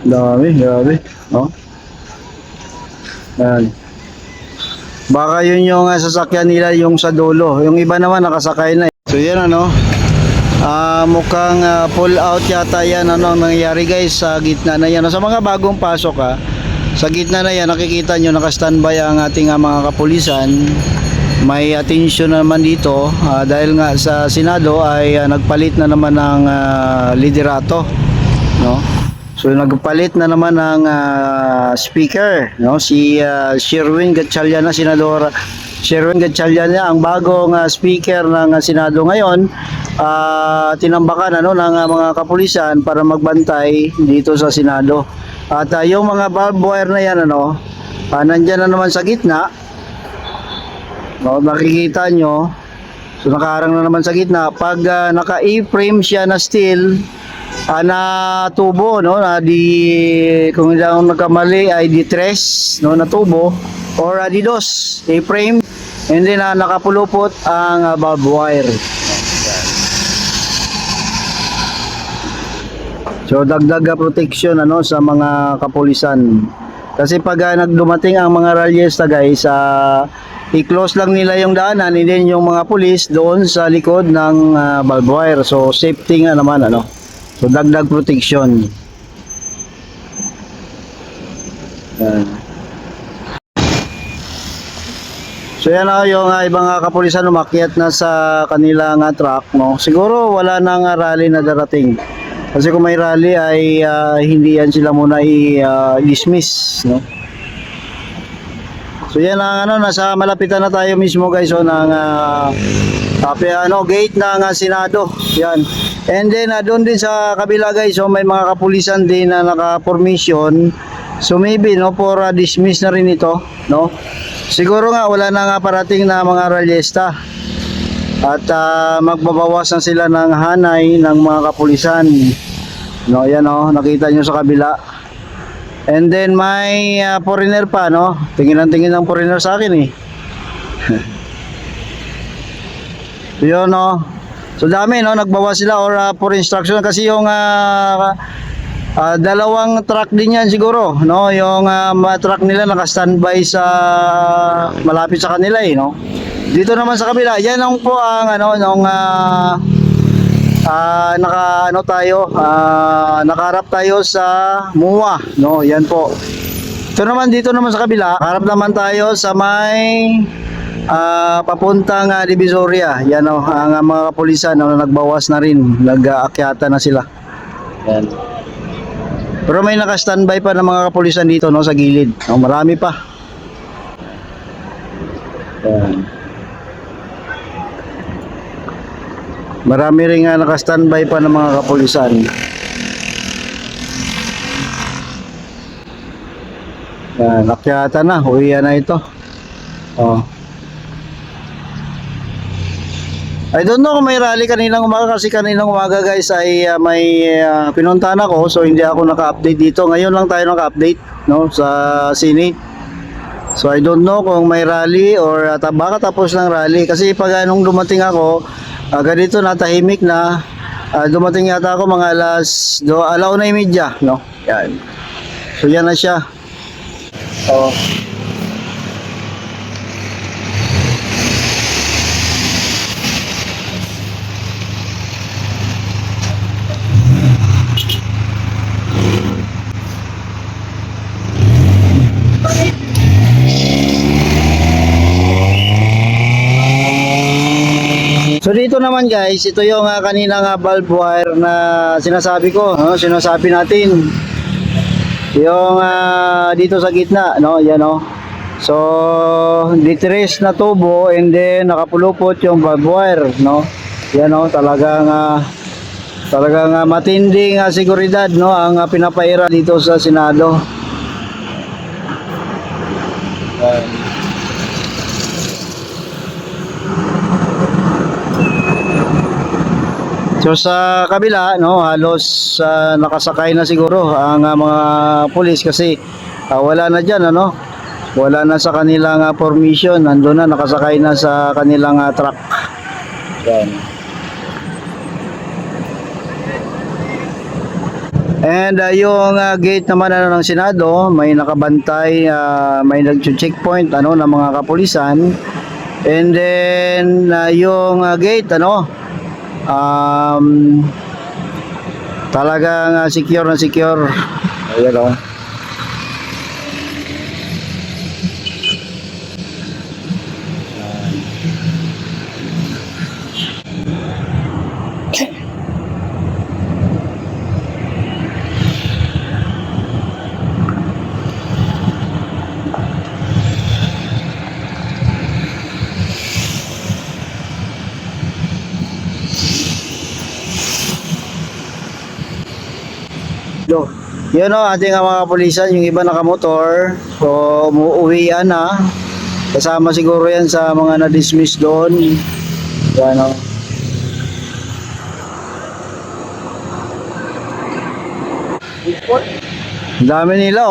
Dami, grabe. Oh. Yan. Baka yun yung sasakyan nila yung sa dulo. Yung iba naman nakasakay na. So yan ano. Mukhang pull out yata yan ano ang nangyayari guys sa gitna na yan. Sa mga bagong pasok sa gitna na yan nakikita nyo naka-standby ang ating mga kapulisan. May atensyon naman dito dahil nga sa Senado ay nagpalit na naman ng liderato, no? So nagpalit na naman ng speaker, no? Si Sherwin Gatchalian, Senador Sherwin Gatchalian ang bagong speaker ng Senado ngayon. Tinambakan ano ng mga kapulisan para magbantay dito sa Senado. At yung mga barbed wire na yan ano, nandyan na naman sa gitna. No, makikita nyo. So nakaharang na naman sa gitna. Pag naka-A-frame siya na steel na tubo, no, na kung hindi ako nagkamali ay D3, no, na tubo or D2 A-frame, and then nakapulupot ang barbed wire. So dagdag protection ano sa mga kapulisan. Kasi pag nagdumating ang mga ralyesta guys, i-close lang nila yung daanan, and then yung mga pulis doon sa likod ng barbed wire. So safety nga naman ano. So dagdag protection. Yan. So yan yung ibang kapulisan umakyat na sa kanilang truck, no. Siguro wala nang rally na darating. Kasi kung may rally ay hindi yan sila muna i-dismiss, no. So yan ang ano, nasa malapitan na tayo mismo guys, so ng gate ng Senado. Yan. And then doon din sa kabila guys, so may mga kapulisan din na naka-formation. So maybe no for dismiss na rin ito, no. Siguro nga wala na nga parating na mga ralyesta. At magbabawas na sila ng hanay ng mga kapulisan. No, yan oh, nakita nyo sa kabila. And then may foreigner pa, no? Tingin ng foreigner sa akin eh. So yun, no? So dami, no? Nagbawas sila or for instruction kasi yung dalawang truck din yan siguro, no? Yung truck nila naka-standby sa malapit sa kanila eh, no? Dito naman sa kabila, yan ang po ang ano nung nakaharap tayo sa MUA, no? Yan po. Ito naman dito naman sa kabila, harap naman tayo sa may papuntang Divisoria. Yan oh, ang mga kapulisan nagbawas na rin, nag-aakyata na sila. Yan. Pero may naka-standby pa ng mga kapulisan dito, no, sa gilid. No, marami pa. Yan. Marami rin nga naka-standby pa ng mga kapulisan. Yan, akyata na, uwian na ito. Oh. I don't know kung may rally kaninang umaga kasi kaninang umaga guys ay may pinuntahan ako, so hindi ako naka-update dito. Ngayon lang tayo naka-update, no, sa Senate. So I don't know kung may rally or baka tapos ng rally kasi pag nung dumating ako ganito natahimik na. Dumating yata ako mga alauna y media, no? Yan. So yan na siya. Oh. So dito naman guys, ito yung kaninang valve wire na sinasabi ko, no? Sinasabi natin. Yung dito sa gitna, no? Yan oh. So D3 na tubo and then nakapulupot yung valve wire, no? Yan oh, talagang matinding seguridad, no, ang pinapaira dito sa Senado. So sa kabila, no, halos nakasakay na siguro ang mga pulis kasi wala na diyan, ano? Wala na sa kanilang formation, nandoon na nakasakay na sa kanilang truck. Yan. And yung gate naman ng Senado, may nakabantay, may nag-checkpoint ng mga kapulisan. And then yung gate talagang secure na secure. Ayan o. Yun ating mga kapulisan, yung iba nakamotor, so umuuwian na. Kasama siguro yan sa mga na-dismiss doon. Yan o. Dami nila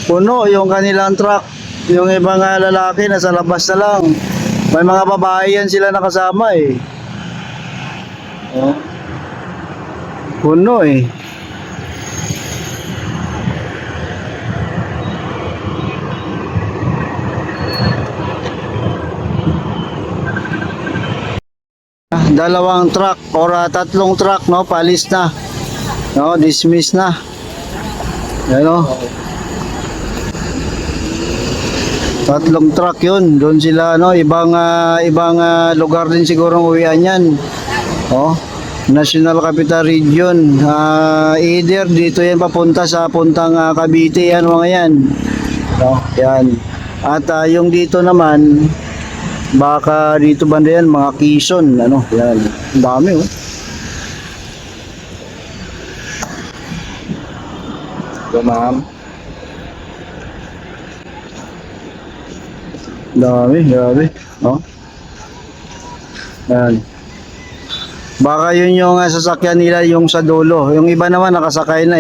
puno yung kanilang truck. Yung ibang lalaki nasa labas na lang. May mga babae yan sila nakasama puno dalawang truck or tatlong truck palis na. Dismiss na. Tatlong truck yun. Doon sila ibang lugar din siguro uwian yan. National Capital Region. Either dito yan papunta sa puntang Cavite mga yan. Yan. At yung dito naman baka dito banda yan mga Quezon yan. Ang dami ma'am. Dami. Yan. Baka yun yung sasakyan nila yung sa dulo. Yung iba naman nakasakay na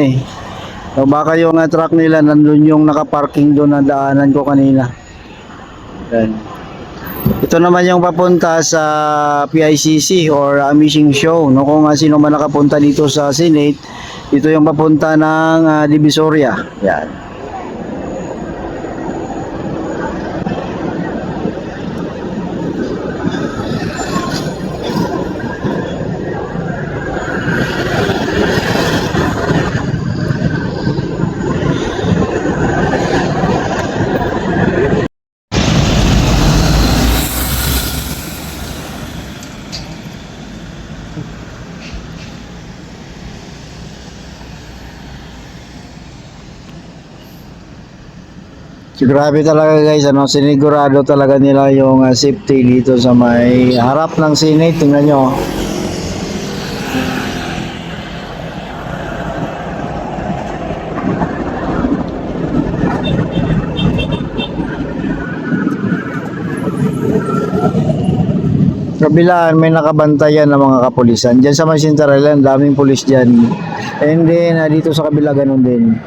So baka yung truck nila nandun yung nakaparking doon na daanan ko kanina. Yan. Ito naman yung papunta sa PICC or Amazing Show. Kung sino man nakapunta dito sa Senate, ito yung papunta ng Divisoria. Yan. So, grabe talaga guys, sinigurado talaga nila yung safety dito sa may harap ng Senate. Tingnan nyo. Kabilaan may nakabantayan ng mga kapulisan. Diyan sa may Sintarelan, daming pulis dyan. And then dito sa kabila ganun din.